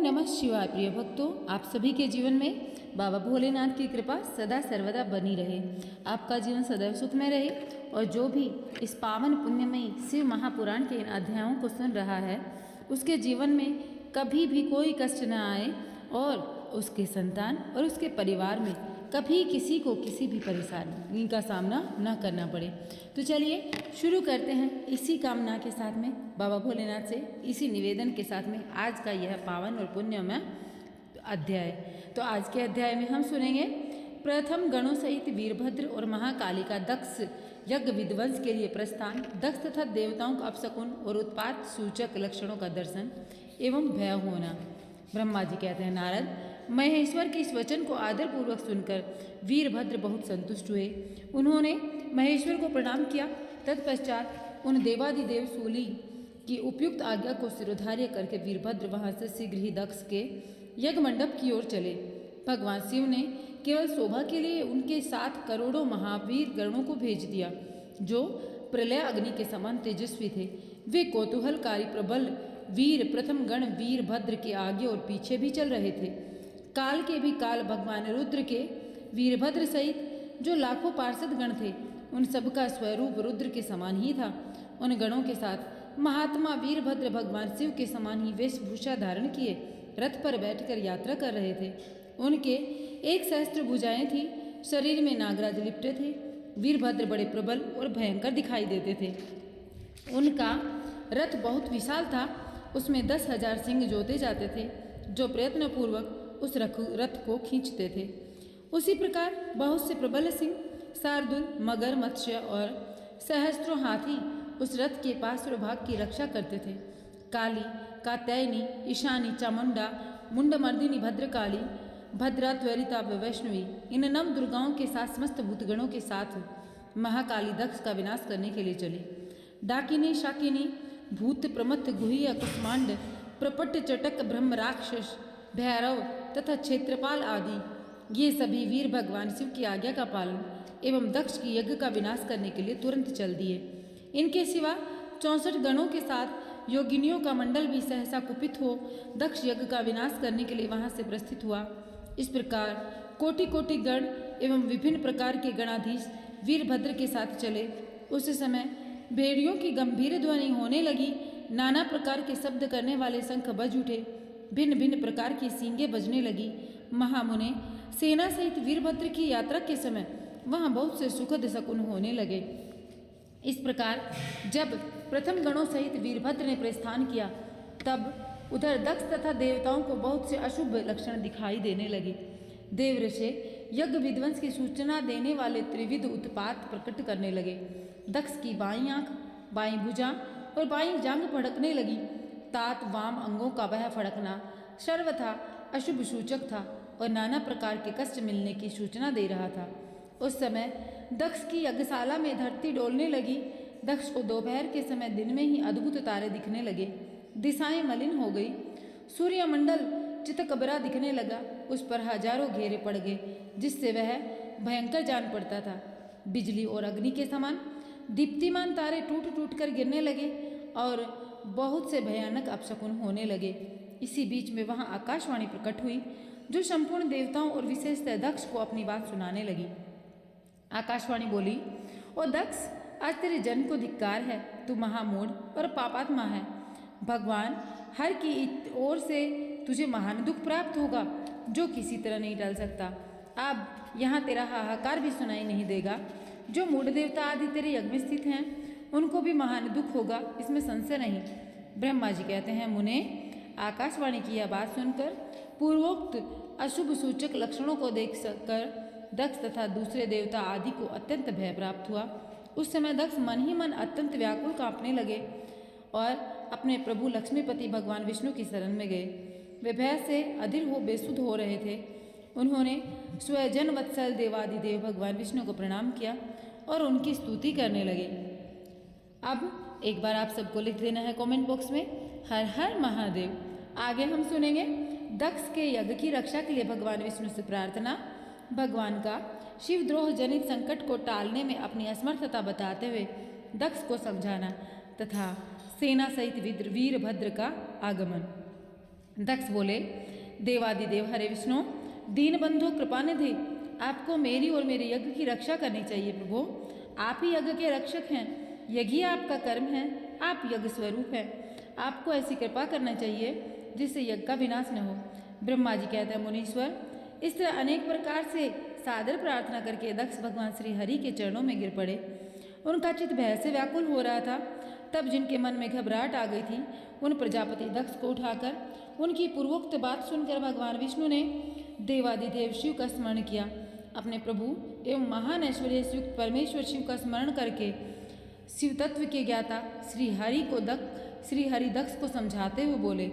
नमः शिवाय। प्रिय भक्तों, आप सभी के जीवन में बाबा भोलेनाथ की कृपा सदा सर्वदा बनी रहे, आपका जीवन सदैव सुखमय रहे और जो भी इस पावन पुण्यमयी शिव महापुराण के इन अध्यायों को सुन रहा है उसके जीवन में कभी भी कोई कष्ट न आए और उसके संतान और उसके परिवार में कभी किसी को किसी भी परेशानी का सामना न करना पड़े। तो चलिए शुरू करते हैं इसी कामना के साथ में, बाबा भोलेनाथ से इसी निवेदन के साथ में आज का यह पावन और पुण्यमय अध्याय। तो आज के अध्याय में हम सुनेंगे प्रथम गणों सहित वीरभद्र और महाकाली का दक्ष यज्ञ विध्वंस के लिए प्रस्थान, दक्ष तथा देवताओं का अपशकुन और उत्पात सूचक लक्षणों का दर्शन एवं भय होना। ब्रह्मा जी कहते हैं, नारद महेश्वर के इस वचन को आदरपूर्वक सुनकर वीरभद्र बहुत संतुष्ट हुए। उन्होंने महेश्वर को प्रणाम किया। तत्पश्चात उन देवादिदेव सूली की उपयुक्त आज्ञा को सिरोधार्य करके वीरभद्र वहां से शीघ्र ही दक्ष के यज्ञ मंडप की ओर चले। भगवान शिव ने केवल शोभा के लिए उनके साथ करोड़ों महावीर गणों को भेज दिया जो प्रलय अग्नि के समान तेजस्वी थे। वे कौतूहलकारी प्रबल वीर प्रथम गण वीरभद्र के आगे और पीछे भी चल रहे थे। काल के भी काल भगवान रुद्र के वीरभद्र सहित जो लाखों पार्षद गण थे उन सबका स्वरूप रुद्र के समान ही था। उन गणों के साथ महात्मा वीरभद्र भगवान शिव के समान ही वेशभूषा धारण किए रथ पर बैठकर यात्रा कर रहे थे। उनके एक सहस्त्र भुजाएं थी, शरीर में नागराज लिपटे थे। वीरभद्र बड़े प्रबल और भयंकर दिखाई देते थे। उनका रथ बहुत विशाल था, उसमें 10,000 सिंह जोते जाते थे जो प्रयत्नपूर्वक उस रथ को खींचते थे। उसी प्रकार बहुत से प्रबल सिंह, शार्दुल, मगर, मत्स्य और सहस्त्रों हाथी उस रथ के पार्श्व भाग की रक्षा करते थे। काली, कात्यायनी, ईशानी, चामुंडा, मुंडमर्दिनी, भद्रकाली, भद्रा, त्वरिता व वैष्णवी, इन नव दुर्गाओं के साथ समस्त भूतगणों के साथ महाकाली दक्ष का विनाश करने के लिए चली। डाकिनी, शाकिनी, भूत, प्रमथ, गुह्य, कुष्मांड, प्रपट, चटक, ब्रह्म राक्षस, भैरव तथा क्षेत्रपाल आदि ये सभी वीर भगवान शिव की आज्ञा का पालन एवं दक्ष की यज्ञ का विनाश करने के लिए तुरंत चल दिए। इनके सिवा 64 गणों के साथ योगिनियों का मंडल भी सहसा कुपित हो दक्ष यज्ञ का विनाश करने के लिए वहां से प्रस्थित हुआ। इस प्रकार कोटि कोटि गण एवं विभिन्न प्रकार के गणाधीश वीरभद्र के साथ चले। उस समय भेड़ियों की गंभीर ध्वनि होने लगी, नाना प्रकार के शब्द करने वाले शंख बज उठे, भिन्न भिन्न प्रकार की सींगें बजने लगी। महामुने सेना सहित वीरभद्र की यात्रा के समय वहां बहुत से सुखद शकुन होने लगे। इस प्रकार जब प्रथम गणों सहित वीरभद्र ने प्रस्थान किया तब उधर दक्ष तथा देवताओं को बहुत से अशुभ लक्षण दिखाई देने लगे। देवऋषि यज्ञ विध्वंस की सूचना देने वाले त्रिविध उत्पात प्रकट करने लगे। दक्ष की बाईं आंख, बाईं भुजा और बाईं जांघ फड़कने लगी। तात वाम अंगों का वह फड़कना सर्वथा अशुभ सूचक था और नाना प्रकार के कष्ट मिलने की सूचना दे रहा था। उस समय दक्ष की यज्ञशाला में धरती डोलने लगी। दक्ष को दोपहर के समय दिन में ही अद्भुत तारे दिखने लगे। दिशाएं मलिन हो गई। सूर्यमंडल चितकबरा दिखने लगा। उस पर हजारों घेरे पड़ गए जिससे वह भयंकर जान पड़ता था। बिजली और अग्नि के समान दीप्तिमान तारे टूट टूट कर गिरने लगे और बहुत से भयानक अपशकुन होने लगे। इसी बीच में वहां आकाशवाणी प्रकट हुई जो संपूर्ण देवताओं और विशेषतः दक्ष को अपनी बात सुनाने लगी। आकाशवाणी बोली, ओ दक्ष, आज तेरे जन्म को धिक्कार है। तू महामूढ़ और पापात्मा है। भगवान हर की ओर से तुझे महान दुख प्राप्त होगा जो किसी तरह नहीं टल सकता। अब यहाँ तेरा हाहाकार भी सुनाई नहीं देगा। जो मूढ़ देवता आदि तेरे यज्ञ में स्थित हैं उनको भी महान दुख होगा, इसमें संशय नहीं। ब्रह्मा जी कहते हैं, मुने, आकाशवाणी की यह बात सुनकर पूर्वोक्त अशुभ सूचक लक्षणों को देख कर दक्ष तथा दूसरे देवता आदि को अत्यंत भय प्राप्त हुआ। उस समय दक्ष मन ही मन अत्यंत व्याकुल कांपने लगे और अपने प्रभु लक्ष्मीपति भगवान विष्णु की शरण में गए। वे भय से अधीर हो बेसुध हो रहे थे। उन्होंने स्वयं वत्सल देवादिदेव भगवान विष्णु को प्रणाम किया और उनकी स्तुति करने लगे। अब एक बार आप सबको लिख देना है कमेंट बॉक्स में, हर हर महादेव। आगे हम सुनेंगे दक्ष के यज्ञ की रक्षा के लिए भगवान विष्णु से प्रार्थना, भगवान का शिवद्रोह जनित संकट को टालने में अपनी असमर्थता बताते हुए दक्ष को समझाना तथा सेना सहित वीरभद्र का आगमन। दक्ष बोले, देवादिदेव हरे विष्णु, दीनबंधु कृपानिधि, आपको मेरी और मेरे यज्ञ की रक्षा करनी चाहिए प्रभु। आप ही यज्ञ के रक्षक हैं, यज्ञ ही आपका कर्म है, आप यज्ञ स्वरूप हैं। आपको ऐसी कृपा करना चाहिए जिससे यज्ञ का विनाश न हो। ब्रह्मा जी कहते हैं, मुनीश्वर, इस तरह अनेक प्रकार से सादर प्रार्थना करके दक्ष भगवान श्री हरि के चरणों में गिर पड़े। उनका चित्त भय से व्याकुल हो रहा था। तब जिनके मन में घबराहट आ गई थी, उन प्रजापति दक्ष को उठाकर उनकी पूर्वोक्त बात सुनकर भगवान विष्णु ने देवादिदेव शिव का स्मरण किया। अपने प्रभु एवं महान ऐश्वर्य से युक्त परमेश्वर शिव का स्मरण करके शिव तत्व के ज्ञाता श्री हरि दक्ष को समझाते हुए बोले।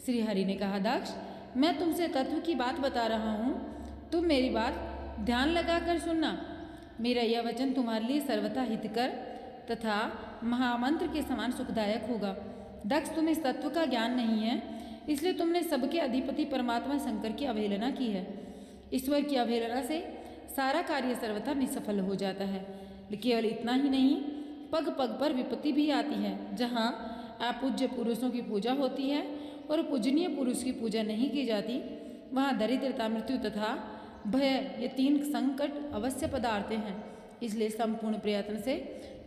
श्री हरि ने कहा, दक्ष, मैं तुमसे तत्व की बात बता रहा हूँ, तुम मेरी बात ध्यान लगाकर सुनना। मेरा यह वचन तुम्हारे लिए सर्वथा हितकर तथा महामंत्र के समान सुखदायक होगा। दक्ष, तुम्हें इस तत्व का ज्ञान नहीं है, इसलिए तुमने सबके अधिपति परमात्मा शंकर की अवहेलना की है। ईश्वर की अवहेलना से सारा कार्य सर्वथा निसफल हो जाता है। केवल इतना ही नहीं, पग पग पर विपत्ति भी आती है। जहाँ अपूज्य पुरुषों की पूजा होती है और पूजनीय पुरुष की पूजा नहीं की जाती, वहाँ दरिद्रता, मृत्यु तथा भय, ये 3 संकट अवश्य पदार्थ हैं। इसलिए संपूर्ण प्रयत्न से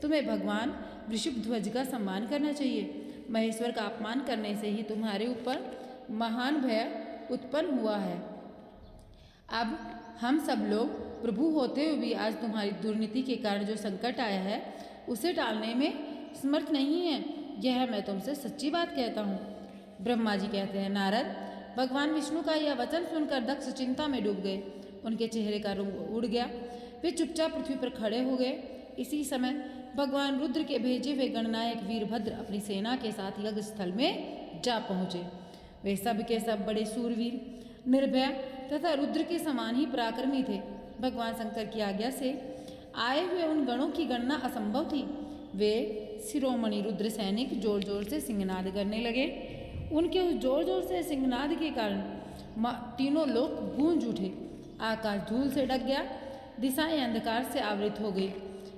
तुम्हें भगवान वृषभध्वज का सम्मान करना चाहिए। महेश्वर का अपमान करने से ही तुम्हारे ऊपर महान भय उत्पन्न हुआ है। अब हम सब लोग प्रभु होते हुए भी आज तुम्हारी दुर्नीति के कारण जो संकट आया है, उसे टालने में समर्थ नहीं है। यह मैं तुमसे सच्ची बात कहता हूँ। ब्रह्मा जी कहते हैं, नारद, भगवान विष्णु का यह वचन सुनकर दक्ष चिंता में डूब गए। उनके चेहरे का रंग उड़ गया, वे चुपचाप पृथ्वी पर खड़े हो गए। इसी समय भगवान रुद्र के भेजे हुए गणनायक वीरभद्र अपनी सेना के साथ यज्ञ स्थल में जा पहुँचे। वे सब के सब बड़े सूरवीर, निर्भय तथा रुद्र के समान ही पराक्रमी थे। भगवान शंकर की आज्ञा से आए हुए उन गणों की गणना असंभव थी। वे शिरोमणि रुद्र सैनिक जोर जोर से सिंहनाद करने लगे। उनके उस जोर जोर से सिंहनाद के कारण तीनों लोक गूंज उठे। आकाश धूल से ढक गया, दिशाएं अंधकार से आवृत हो गई।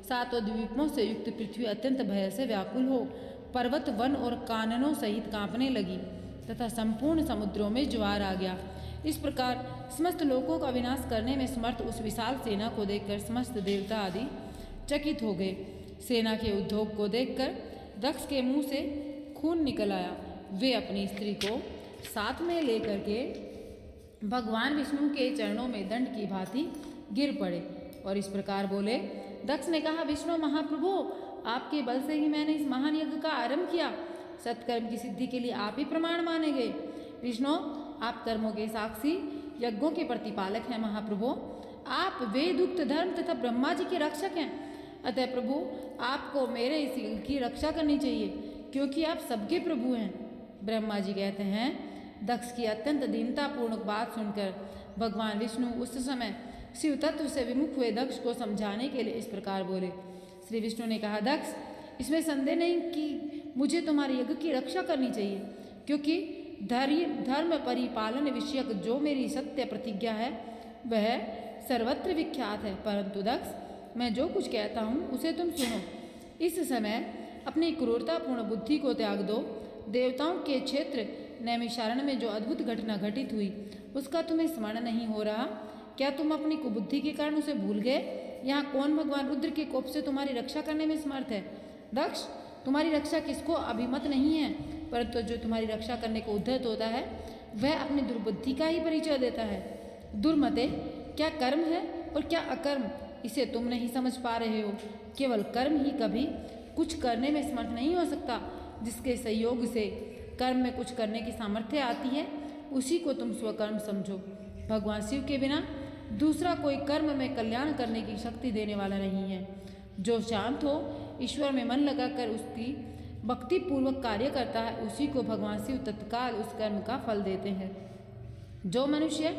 7 द्वीपों से युक्त पृथ्वी अत्यंत भय से व्याकुल हो पर्वत, वन और काननों सहित कांपने लगी तथा संपूर्ण समुद्रों में ज्वार आ गया। इस प्रकार समस्त लोकों का विनाश करने में समर्थ उस विशाल सेना को देखकर समस्त देवता आदि चकित हो गए। सेना के उद्योग को देखकर दक्ष के मुंह से खून निकल आया। वे अपनी स्त्री को साथ में लेकर के भगवान विष्णु के चरणों में दंड की भांति गिर पड़े और इस प्रकार बोले। दक्ष ने कहा, विष्णु महाप्रभु, आपके बल से ही मैंने इस महान यज्ञ का आरंभ किया। सत्कर्म की सिद्धि के लिए आप ही प्रमाण माने गए। विष्णु, आप कर्मों के साक्षी, यज्ञों के प्रतिपालक हैं। महाप्रभु, आप वेद उक्त धर्म तथा ब्रह्मा जी के रक्षक हैं। अतः प्रभु, आपको मेरे इस यज्ञ की रक्षा करनी चाहिए, क्योंकि आप सबके प्रभु हैं। ब्रह्मा जी कहते हैं, दक्ष की अत्यंत दीनतापूर्ण बात सुनकर भगवान विष्णु उस समय शिव तत्व से विमुख हुए दक्ष को समझाने के लिए इस प्रकार बोले। श्री विष्णु ने कहा, दक्ष, इसमें संदेह नहीं कि मुझे तुम्हारे यज्ञ की रक्षा करनी चाहिए, क्योंकि धर्म परिपालन विषयक जो मेरी सत्य प्रतिज्ञा है वह सर्वत्र विख्यात है। परंतु दक्ष, मैं जो कुछ कहता हूँ उसे तुम सुनो। इस समय अपनी क्रूरतापूर्ण बुद्धि को त्याग दो। देवताओं के क्षेत्र नैमिषारण्य में जो अद्भुत घटना घटित हुई उसका तुम्हें स्मरण नहीं हो रहा? क्या तुम अपनी कुबुद्धि के कारण उसे भूल गए? यहाँ कौन भगवान रुद्र के कोप से तुम्हारी रक्षा करने में समर्थ है? दक्ष, तुम्हारी रक्षा किसको अभिमत नहीं है, परंतु जो तुम्हारी रक्षा करने को उद्धत होता है वह अपनी दुर्बुद्धि का ही परिचय देता है। दुर्मते, क्या कर्म है और क्या अकर्म, इसे तुम नहीं समझ पा रहे हो। केवल कर्म ही कभी कुछ करने में समर्थ नहीं हो सकता। जिसके सहयोग से कर्म में कुछ करने की सामर्थ्य आती है उसी को तुम स्वकर्म समझो। भगवान शिव के बिना दूसरा कोई कर्म में कल्याण करने की शक्ति देने वाला नहीं है। जो शांत हो, ईश्वर में मन लगाकर उसकी भक्ति पूर्वक कार्य करता है, उसी को भगवान शिव तत्काल उस कर्म का फल देते हैं। जो मनुष्य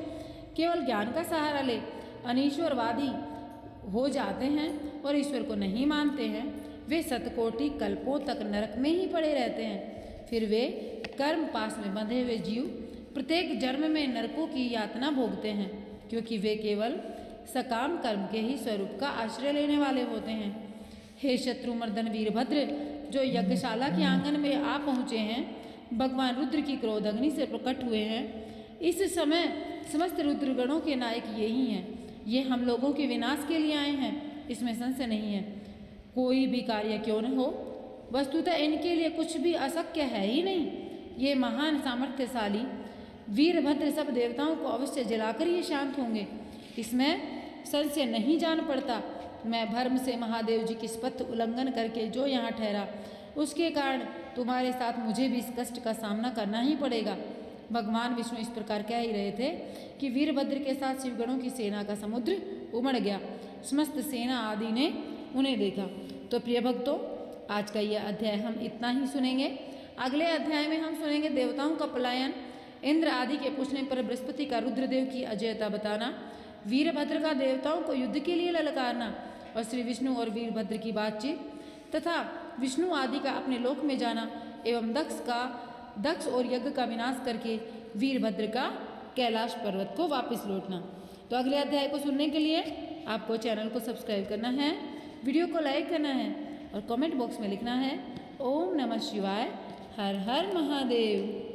केवल ज्ञान का सहारा ले अनीश्वरवादी हो जाते हैं और ईश्वर को नहीं मानते हैं, वे शतकोटि कल्पों तक नरक में ही पड़े रहते हैं। फिर वे कर्म पास में बंधे हुए जीव प्रत्येक जन्म में नरकों की यातना भोगते हैं, क्योंकि वे केवल सकाम कर्म के ही स्वरूप का आश्रय लेने वाले होते हैं। हे शत्रुमर्दन वीरभद्र, जो यज्ञशाला के आंगन में आ पहुँचे हैं, भगवान रुद्र की क्रोध अग्नि से प्रकट हुए हैं। इस समय समस्त रुद्रगणों के नायक यही हैं। ये हम लोगों के विनाश के लिए आए हैं, इसमें संशय नहीं है। कोई भी कार्य क्यों न हो, वस्तुतः इनके लिए कुछ भी अशक्य है ही नहीं। ये महान सामर्थ्यशाली वीरभद्र सब देवताओं को अवश्य जलाकर ये शांत होंगे, इसमें संशय नहीं जान पड़ता। मैं भर्म से महादेव जी की शपथ उल्लंघन करके जो यहाँ ठहरा, उसके कारण तुम्हारे साथ मुझे भी इस कष्ट का सामना करना ही पड़ेगा। भगवान विष्णु इस प्रकार कह ही रहे थे कि वीरभद्र के साथ शिवगणों की सेना का समुद्र उमड़ गया। समस्त सेना आदि ने उन्हें देखा। तो प्रिय भक्तों, आज का यह अध्याय हम इतना ही सुनेंगे। अगले अध्याय में हम सुनेंगे देवताओं का पलायन, इंद्र आदि के पूछने पर बृहस्पति का रुद्रदेव की अजयता बताना, वीरभद्र का देवताओं को युद्ध के लिए ललकारना और श्री विष्णु और वीरभद्र की बातचीत तथा विष्णु आदि का अपने लोक में जाना एवं दक्ष और यज्ञ का विनाश करके वीरभद्र का कैलाश पर्वत को वापस लौटना। तो अगले अध्याय को सुनने के लिए आपको चैनल को सब्सक्राइब करना है, वीडियो को लाइक करना है और कमेंट बॉक्स में लिखना है ओम नमः शिवाय, हर हर महादेव।